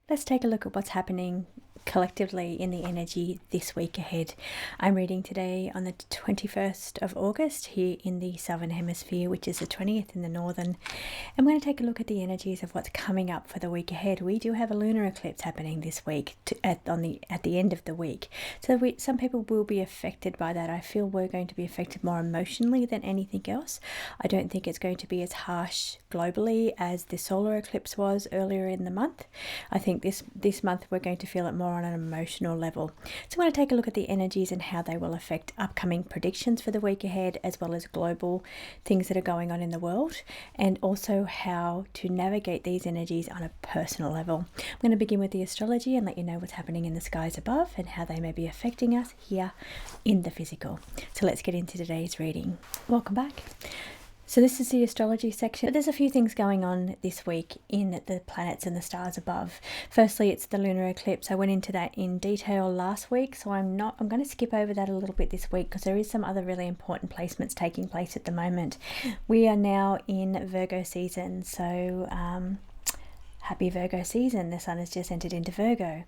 let's take a look at what's happening collectively in the energy this week ahead. I'm reading today on the 21st of August here in the Southern Hemisphere, which is the 20th in the Northern. I'm going to take a look at the energies of what's coming up for the week ahead. We do have a lunar eclipse happening this week at the end of the week. So some people will be affected by that. I feel we're going to be affected more emotionally than anything else. I don't think it's going to be as harsh globally as the solar eclipse was earlier in the month. I think this month we're going to feel it more on an emotional level. So I'm going to take a look at the energies and how they will affect upcoming predictions for the week ahead, as well as global things that are going on in the world, and also how to navigate these energies on a personal level. I'm going to begin with the astrology and let you know what's happening in the skies above and how they may be affecting us here in the physical. So let's get into today's reading. Welcome back. So this is the astrology section. There's a few things going on this week in the planets and the stars above. Firstly, it's the lunar eclipse. I went into that in detail last week, so I'm going to skip over that a little bit this week because there is some other really important placements taking place at the moment. We are now in Virgo season, so happy Virgo season. The sun has just entered into Virgo.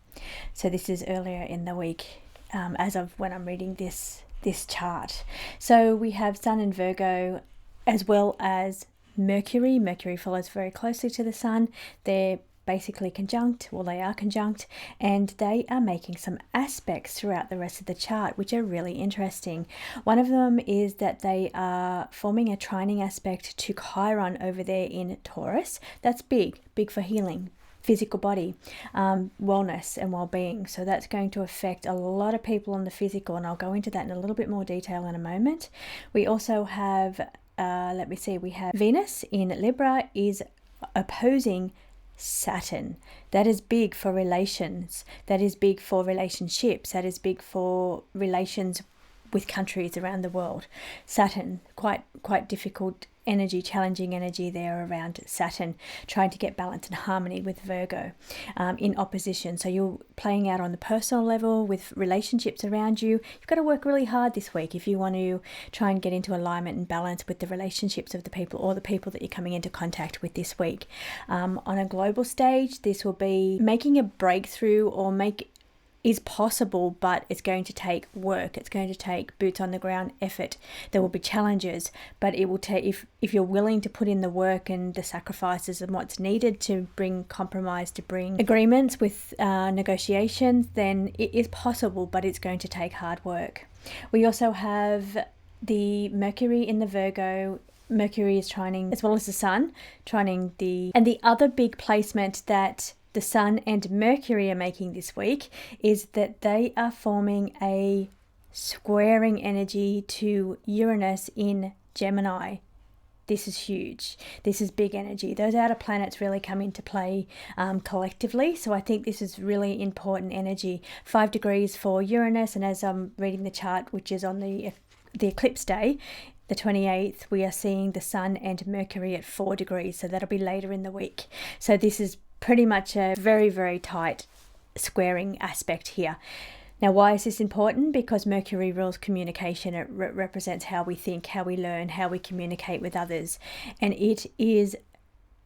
So this is earlier in the week as of when I'm reading this chart. So we have Sun in Virgo, as well as Mercury. Mercury follows very closely to the sun. They're basically conjunct, or they are conjunct, and they are making some aspects throughout the rest of the chart, which are really interesting. One of them is that they are forming a trining aspect to Chiron over there in Taurus. That's big for healing, physical body, wellness and well-being. So that's going to affect a lot of people on the physical, and I'll go into that in a little bit more detail in a moment. We also have we have Venus in Libra is opposing Saturn. That is big for relations. That is big for relationships. That is big for relations with countries around the world. Saturn, quite difficult energy, challenging energy there around Saturn, trying to get balance and harmony with Virgo in opposition. So you're playing out on the personal level with relationships around you. You've got to work really hard this week if you want to try and get into alignment and balance with the relationships of the people, or the people that you're coming into contact with this week. On a global stage, this will be making a breakthrough, or is possible, but it's going to take work. It's going to take boots on the ground effort. There will be challenges, but it will take, if you're willing to put in the work and the sacrifices and what's needed to bring compromise, to bring agreements with negotiations, then it is possible, but it's going to take hard work. We also have the Mercury in the Virgo. Mercury is trining, as well as the Sun, trining and the other big placement that the Sun and Mercury are making this week is that they are forming a squaring energy to Uranus in Gemini. This is huge. This is big energy. Those outer planets really come into play collectively. So I think this is really important energy. 5 degrees for Uranus, and as I'm reading the chart, which is on the eclipse day, the 28th, we are seeing the Sun and Mercury at 4 degrees. So that'll be later in the week. So this is pretty much a very, very tight squaring aspect here. Now, why is this important? Because Mercury rules communication. It represents how we think, how we learn, how we communicate with others. And it is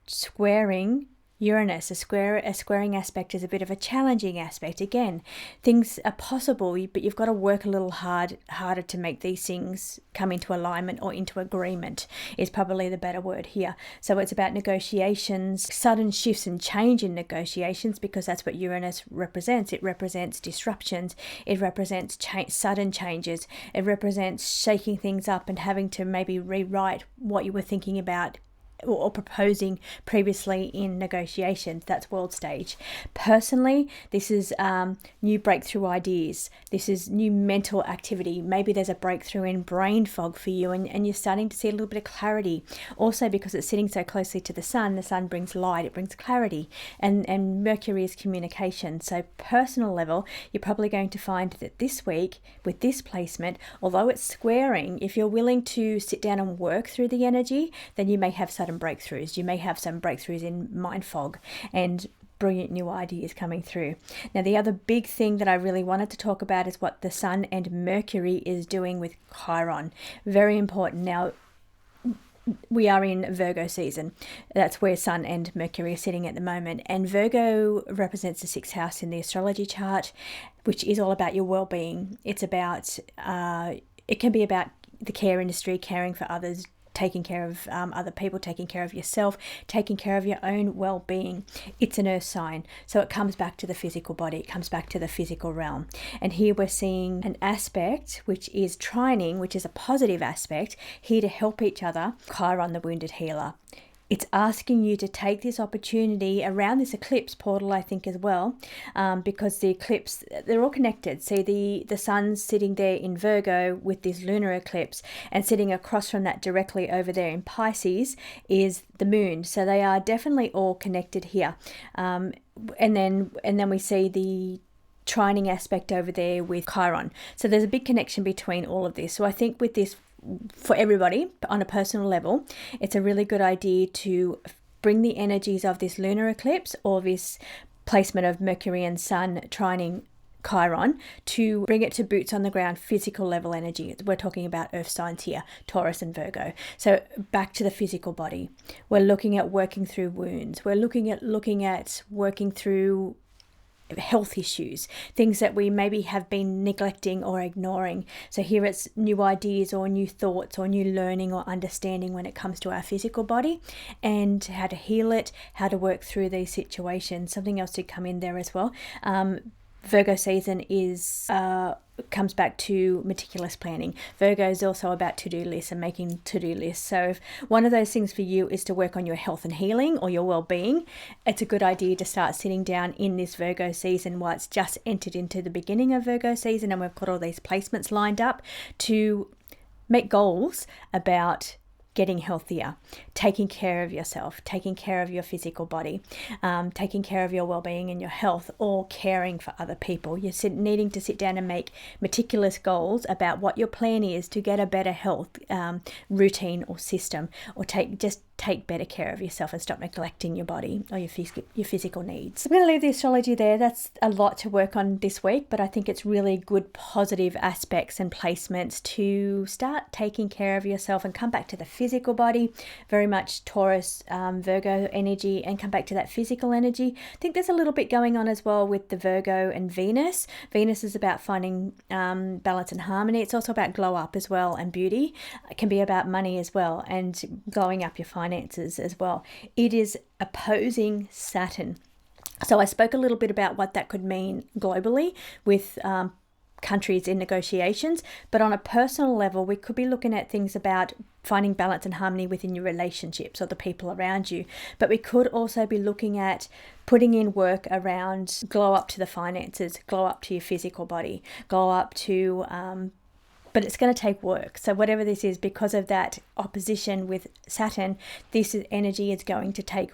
squaring Uranus. A squaring aspect is a bit of a challenging aspect. Again, things are possible, but you've got to work a little harder to make these things come into alignment, or into agreement is probably the better word here. So it's about negotiations, sudden shifts and change in negotiations, because that's what Uranus represents. It represents disruptions. It represents sudden changes. It represents shaking things up and having to maybe rewrite what you were thinking about or proposing previously in negotiations. That's world stage. Personally, this is new breakthrough ideas. This is new mental activity. Maybe there's a breakthrough in brain fog for you, and you're starting to see a little bit of clarity. Also, because it's sitting so closely to the sun brings light, it brings clarity, and Mercury is communication. So personal level, you're probably going to find that this week with this placement, although it's squaring, if you're willing to sit down and work through the energy, then you may have sudden breakthroughs. You may have some breakthroughs in mind fog and brilliant new ideas coming through. Now, the other big thing that I really wanted to talk about is what the Sun and Mercury is doing with Chiron. Very important. Now, we are in Virgo season. That's where Sun and Mercury are sitting at the moment. And Virgo represents the sixth house in the astrology chart, which is all about your well-being. It's about, it can be about the care industry, caring for others, taking care of other people, taking care of yourself, taking care of your own well-being. It's an earth sign, so it comes back to the physical body, it comes back to the physical realm. And here we're seeing an aspect which is trining, which is a positive aspect, here to help each other. Chiron, the wounded healer. It's asking you to take this opportunity around this eclipse portal, I think, as well, because the eclipse, they're all connected. See, the sun's sitting there in Virgo with this lunar eclipse, and sitting across from that directly over there in Pisces is the moon. So they are definitely all connected here. And then we see the trining aspect over there with Chiron. So there's a big connection between all of this. So I think with this, for everybody on a personal level, it's a really good idea to bring the energies of this lunar eclipse or this placement of Mercury and Sun trining Chiron, to bring it to boots on the ground, physical level energy. We're talking about earth signs here, Taurus and Virgo. So back to the physical body. We're looking at working through wounds. We're looking at working through health issues, things that we maybe have been neglecting or ignoring. So here it's new ideas or new thoughts or new learning or understanding when it comes to our physical body, and how to heal it, how to work through these situations. Something else did come in there as well. Virgo season is comes back to meticulous planning. Virgo is also about to-do lists and making to-do lists. So if one of those things for you is to work on your health and healing or your well-being, it's a good idea to start sitting down in this Virgo season while it's just entered into the beginning of Virgo season, and we've got all these placements lined up to make goals about getting healthier, taking care of yourself, taking care of your physical body, taking care of your well-being and your health, or caring for other people. You're needing to sit down and make meticulous goals about what your plan is to get a better health routine or system, or take better care of yourself and stop neglecting your body or your physical needs. I'm going to leave the astrology there. That's a lot to work on this week, but I think it's really good positive aspects and placements to start taking care of yourself and come back to the physical body, very much Taurus, Virgo energy, and come back to that physical energy. I think there's a little bit going on as well with the Virgo and Venus. Venus is about finding balance and harmony. It's also about glow up as well, and beauty. It can be about money as well, and glowing up your finances as well. It is opposing Saturn. So I spoke a little bit about what that could mean globally with countries in negotiations, but on a personal level, we could be looking at things about finding balance and harmony within your relationships or the people around you. But we could also be looking at putting in work around glow up to the finances, glow up to your physical body, glow up to but it's going to take work. So whatever this is, because of that opposition with Saturn, this energy is going to take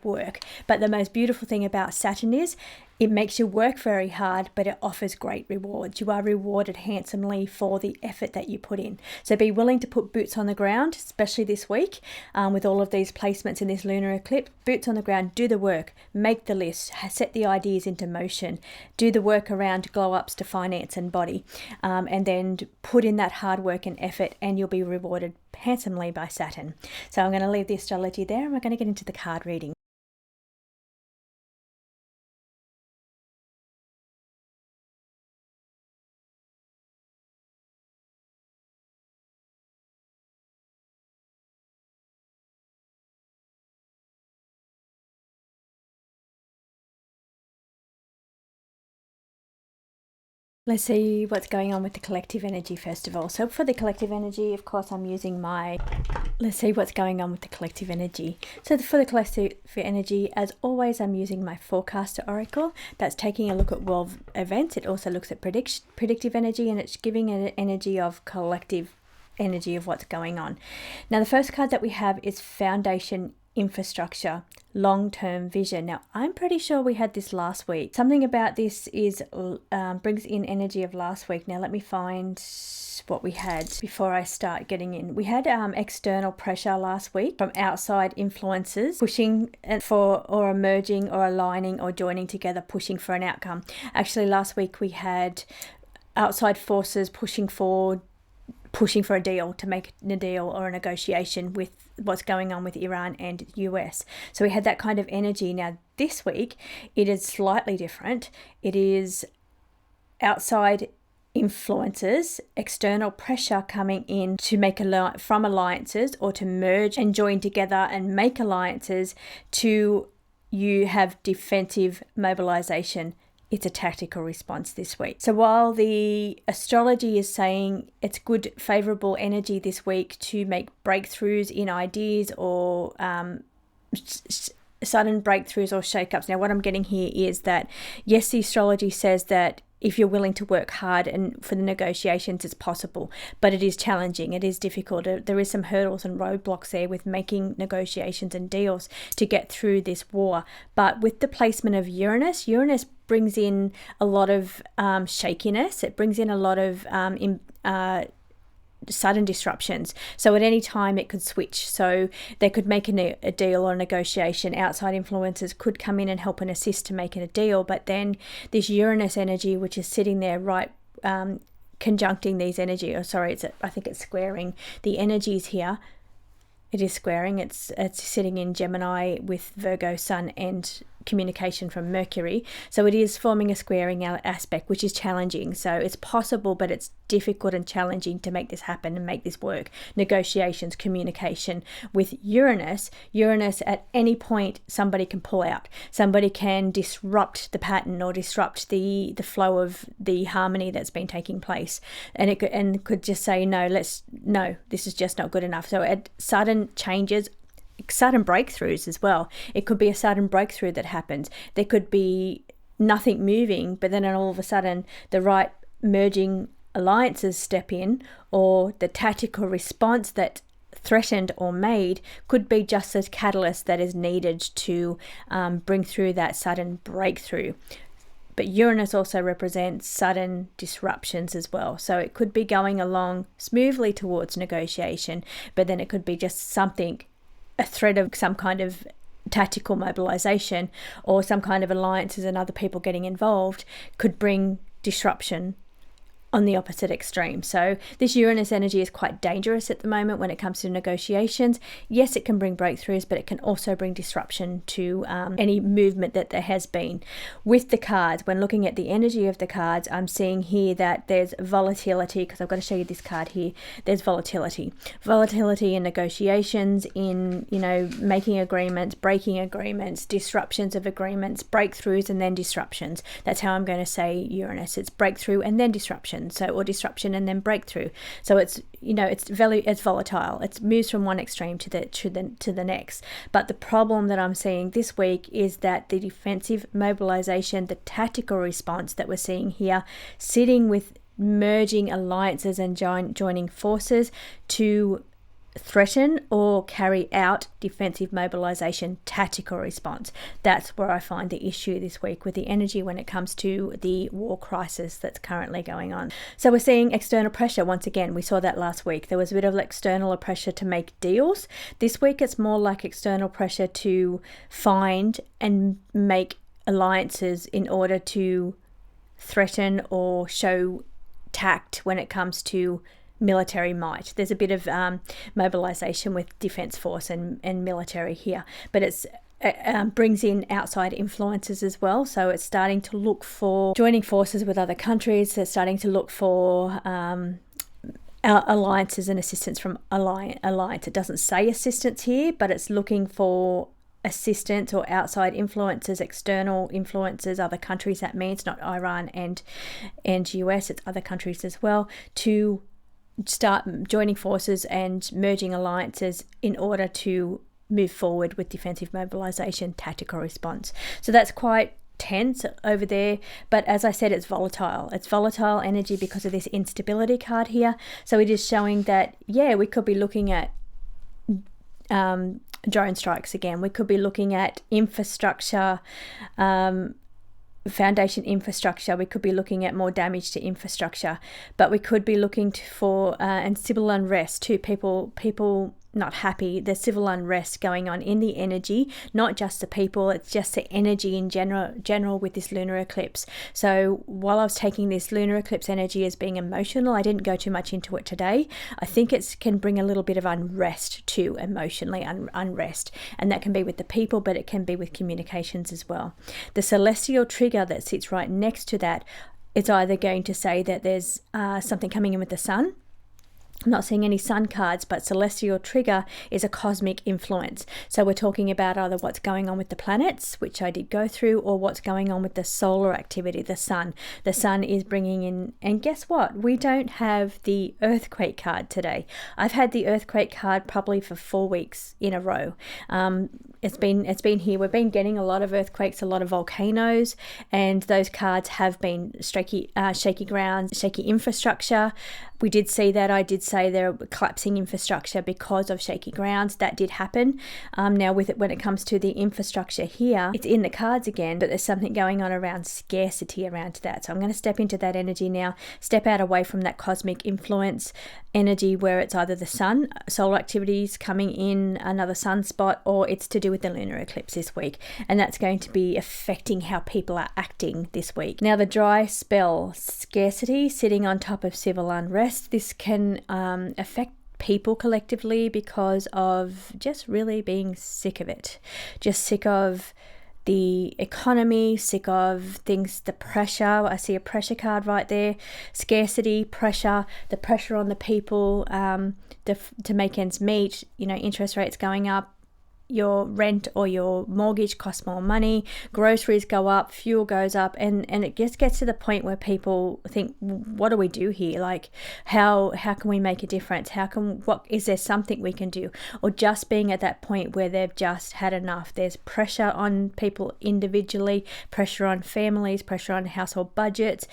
work. But the most beautiful thing about Saturn is it makes you work very hard, but it offers great rewards. You are rewarded handsomely for the effort that you put in. So be willing to put boots on the ground, especially this week with all of these placements in this lunar eclipse. Boots on the ground, do the work, make the list, set the ideas into motion, do the work around glow ups to finance and body, and then put in that hard work and effort, and you'll be rewarded handsomely by Saturn. So I'm going to leave the astrology there, and we're going to get into the card reading. Let's see what's going on with the collective energy first of all. So for the collective energy, of course, I'm using let's see what's going on with the collective energy. So for the collective energy, as always, I'm using my forecaster oracle. That's taking a look at world events. It also looks at predictive energy, and it's giving an energy of collective energy of what's going on. Now, the first card that we have is Foundation Infrastructure, long-term vision. Now, I'm pretty sure we had this last week. Something about this is brings in energy of last week. Now, let me find what we had before I start getting in. We had external pressure last week from outside influences pushing for, or emerging, or aligning, or joining together, pushing for an outcome. Actually, last week we had outside forces pushing for pushing for a deal, to make a deal or a negotiation with what's going on with Iran and US. So we had that kind of energy. Now this week it is slightly different. It is outside influences, external pressure coming in to make from alliances, or to merge and join together and make alliances, to you have defensive mobilization. It's a tactical response this week. So while the astrology is saying it's good, favorable energy this week to make breakthroughs in ideas, or sudden breakthroughs or shakeups. Now, what I'm getting here is that, yes, the astrology says that if you're willing to work hard and for the negotiations, it's possible, but it is challenging. It is difficult. There is some hurdles and roadblocks there with making negotiations and deals to get through this war. But with the placement of Uranus brings in a lot of shakiness. It brings in a lot of sudden disruptions. So at any time it could switch. So they could make a deal or a negotiation. Outside influences could come in and help and assist to making a deal. But then this Uranus energy, which is sitting there right conjuncting these energy, I think it's squaring the energies here. It is squaring. It's sitting in Gemini with Virgo Sun and communication from Mercury. So it is forming a squaring aspect, which is challenging. So it's possible, but it's difficult and challenging to make this happen and make this work. Negotiations, communication. With Uranus at any point somebody can pull out. Somebody can disrupt the pattern or disrupt the flow of the harmony that's been taking place. And it could just say, no, this is just not good enough. So at sudden changes, sudden breakthroughs as well. It could be a sudden breakthrough that happens. There could be nothing moving, but then all of a sudden the right merging alliances step in, or the tactical response that threatened or made could be just as catalyst that is needed to bring through that sudden breakthrough. But Uranus also represents sudden disruptions as well. So it could be going along smoothly towards negotiation, but then it could be just a threat of some kind of tactical mobilization, or some kind of alliances and other people getting involved could bring disruption on the opposite extreme. So this Uranus energy is quite dangerous at the moment when it comes to negotiations. Yes, it can bring breakthroughs, but it can also bring disruption to any movement that there has been. With the cards, when looking at the energy of the cards, I'm seeing here that there's volatility, because I've got to show you this card here. There's volatility in negotiations, in making agreements, breaking agreements, disruptions of agreements, breakthroughs and then disruptions. That's how I'm going to say Uranus. It's breakthrough and then disruption. Or disruption and then breakthrough. So it's volatile. It moves from one extreme to the next. But the problem that I'm seeing this week is that the defensive mobilization, the tactical response that we're seeing here, sitting with merging alliances and joining forces to threaten or carry out defensive mobilization, tactical response. That's where I find the issue this week with the energy when it comes to the war crisis that's currently going on. So we're seeing external pressure once again. We saw that last week. There was a bit of external pressure to make deals. This week it's more like external pressure to find and make alliances in order to threaten or show tact when it comes to military might. There's a bit of mobilization with defense force and military here, but it's brings in outside influences as well. So it's starting to look for joining forces with other countries. They're starting to look for alliances and assistance from alliance. It doesn't say assistance here, but it's looking for assistance or outside influences, external influences, other countries. That means not Iran and US, it's other countries as well, to start joining forces and merging alliances in order to move forward with defensive mobilization, tactical response. So that's quite tense over there, but as I said, it's volatile. It's volatile energy because of this instability card here. So it is showing that, we could be looking at drone strikes again. We could be looking at infrastructure, foundation infrastructure. We could be looking at more damage to infrastructure, but we could be looking for and civil unrest too. People not happy. There's civil unrest going on in the energy, not just the people, it's just the energy in general with this lunar eclipse. So while I was taking this lunar eclipse energy as being emotional, I didn't go too much into it today. I think it can bring a little bit of unrest too, emotionally unrest, and that can be with the people, but it can be with communications as well. The celestial trigger that sits right next to that, it's either going to say that there's something coming in with the sun. I'm not seeing any sun cards, but celestial trigger is a cosmic influence. So we're talking about either what's going on with the planets, which I did go through, or what's going on with the solar activity, the sun. The sun is bringing in, and guess what? We don't have the earthquake card today. I've had the earthquake card probably for 4 weeks in a row. It's been here. We've been getting a lot of earthquakes, a lot of volcanoes, and those cards have been shaky grounds, shaky infrastructure. We did see that. I did say there are collapsing infrastructure because of shaky grounds. That did happen. Now with it, when it comes to the infrastructure here, it's in the cards again, but there's something going on around scarcity around that. So I'm going to step into that energy now, step out away from that cosmic influence energy where it's either the sun, solar activities coming in, another sunspot, or it's to do with the lunar eclipse this week. And that's going to be affecting how people are acting this week. Now the dry spell, scarcity sitting on top of civil unrest. This can affect people collectively because of just really being sick of it, just sick of the economy, sick of things, the pressure. I see a pressure card right there. Scarcity, pressure, the pressure on the people to make ends meet, interest rates going up, your rent or your mortgage costs more money, groceries go up, fuel goes up, and it just gets to the point where people think, what do we do here? Like, how can we make a difference? What is there something we can do? Or just being at that point where they've just had enough. There's pressure on people individually, pressure on families, pressure on household budgets,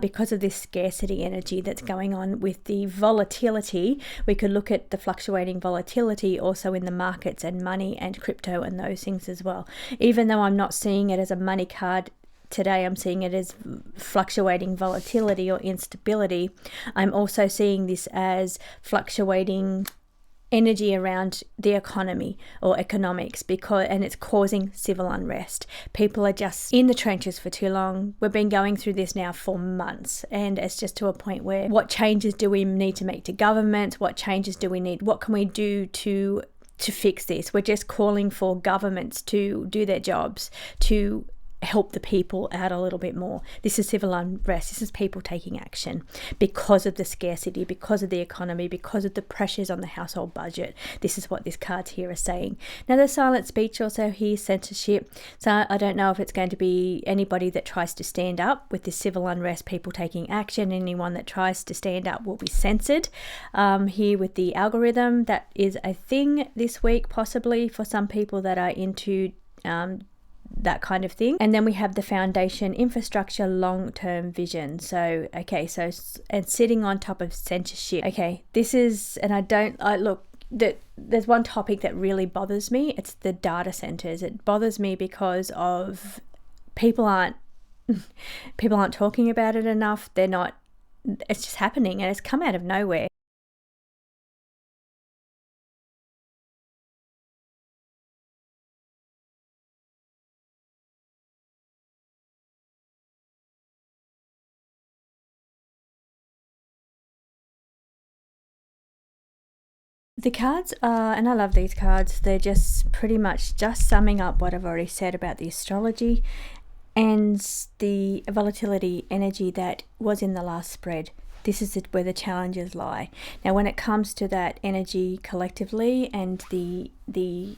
because of this scarcity energy that's going on with the volatility. We could look at the fluctuating volatility also in the markets and money and crypto and those things as well. Even though I'm not seeing it as a money card today, I'm seeing it as fluctuating volatility or instability. I'm also seeing this as fluctuating energy around the economy or economics, and it's causing civil unrest. People are just in the trenches for too long. We've been going through this now for months, and it's just to a point where what changes do we need to make to governments? What changes do we need? What can we do to fix this? We're just calling for governments to do their jobs, to help the people out a little bit more. This is civil unrest. This is people taking action because of the scarcity, because of the economy, because of the pressures on the household budget. This is what this card here is saying. Now there's silent speech also here, censorship. So I don't know if it's going to be anybody that tries to stand up with this civil unrest, people taking action. Anyone that tries to stand up will be censored. Here with the algorithm, that is a thing this week, possibly for some people that are into that kind of thing. And then we have the foundation, infrastructure, long-term vision. So and sitting on top of censorship. Okay, this is, and there's one topic that really bothers me. It's the data centers. It bothers me because of people aren't talking about it enough. It's just happening, and it's come out of nowhere. The cards are, and I love these cards, they're just pretty much just summing up what I've already said about the astrology and the volatility energy that was in the last spread. This is where the challenges lie. Now, when it comes to that energy collectively and the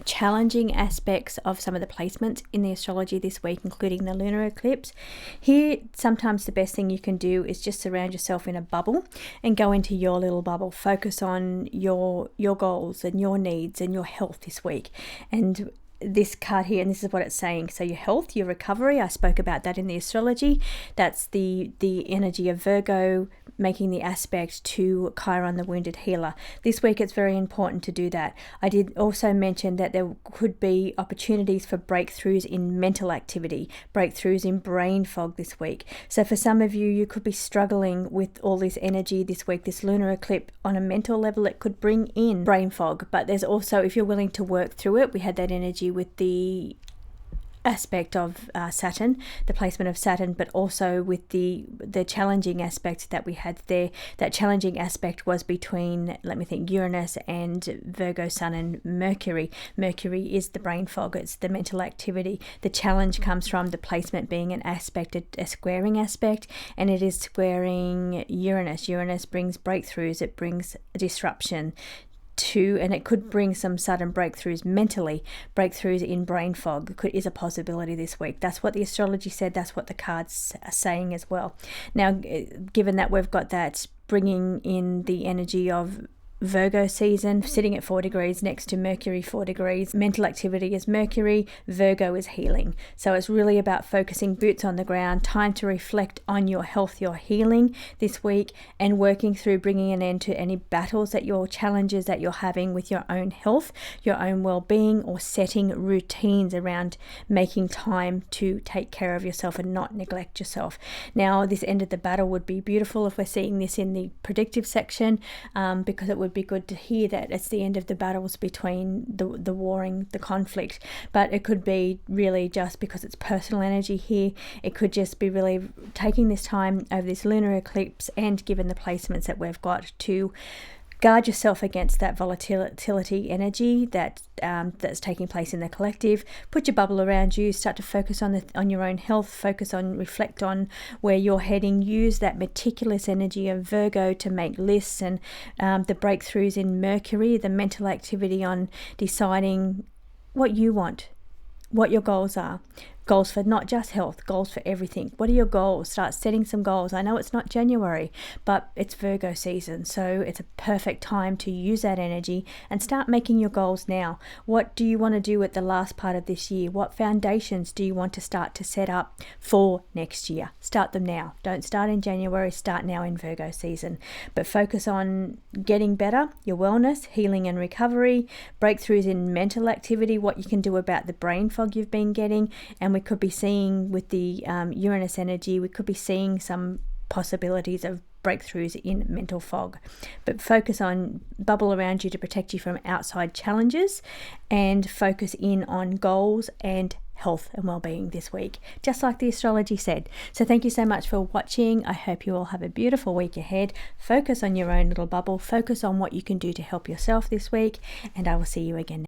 challenging aspects of some of the placements in the astrology this week, including the lunar eclipse, here sometimes the best thing you can do is just surround yourself in a bubble and go into your little bubble. Focus on your goals and your needs and your health this week. And this card here, and this is what it's saying. So your health, your recovery, I spoke about that in the astrology. That's the energy of Virgo, making the aspect to Chiron, the wounded healer. This week it's very important to do that. I did also mention that there could be opportunities for breakthroughs in mental activity, breakthroughs in brain fog this week. So for some of you, you could be struggling with all this energy this week. This lunar eclipse on a mental level, it could bring in brain fog, but there's also, if you're willing to work through it, we had that energy with the aspect of Saturn, the placement of Saturn, but also with the challenging aspect that we had there. That challenging aspect was between, let me think, Uranus and Virgo Sun and Mercury. Mercury is the brain fog, it's the mental activity. The challenge comes from the placement being an aspect, a squaring aspect, and it is squaring Uranus. Uranus brings breakthroughs, it brings disruption to, and it could bring some sudden breakthroughs mentally. Breakthroughs in brain fog is a possibility this week. That's what the astrology said, that's what the cards are saying as well. Now, given that we've got that bringing in the energy of Virgo season, sitting at 4 degrees next to Mercury 4 degrees. Mental activity is Mercury, Virgo is healing. So it's really about focusing boots on the ground, time to reflect on your health, your healing this week, and working through bringing an end to any battles that your challenges that you're having with your own health, your own well-being, or setting routines around making time to take care of yourself and not neglect yourself. Now, this end of the battle would be beautiful if we're seeing this in the predictive section, because it would be good to hear that it's the end of the battles between the warring, the conflict. But it could be really just because it's personal energy here. It could just be really taking this time over this lunar eclipse, and given the placements that we've got, to guard yourself against that volatility energy that's taking place in the collective. Put your bubble around you, start to focus on your own health, reflect on where you're heading. Use that meticulous energy of Virgo to make lists, and the breakthroughs in Mercury, the mental activity on deciding what you want, what your goals are. Goals for not just health, goals for everything. What are your goals? Start setting some goals. I know it's not January, but it's Virgo season, so it's a perfect time to use that energy and start making your goals now. What do you want to do at the last part of this year? What foundations do you want to start to set up for next year? Start them now. Don't start in January, start now in Virgo season. But focus on getting better, your wellness, healing and recovery, breakthroughs in mental activity, what you can do about the brain fog you've been getting, and we could be seeing with the Uranus energy, we could be seeing some possibilities of breakthroughs in mental fog. But focus on bubble around you to protect you from outside challenges, and focus in on goals and health and well-being this week, just like the astrology said. So thank you so much for watching. I hope you all have a beautiful week ahead. Focus on your own little bubble, focus on what you can do to help yourself this week, and I will see you again.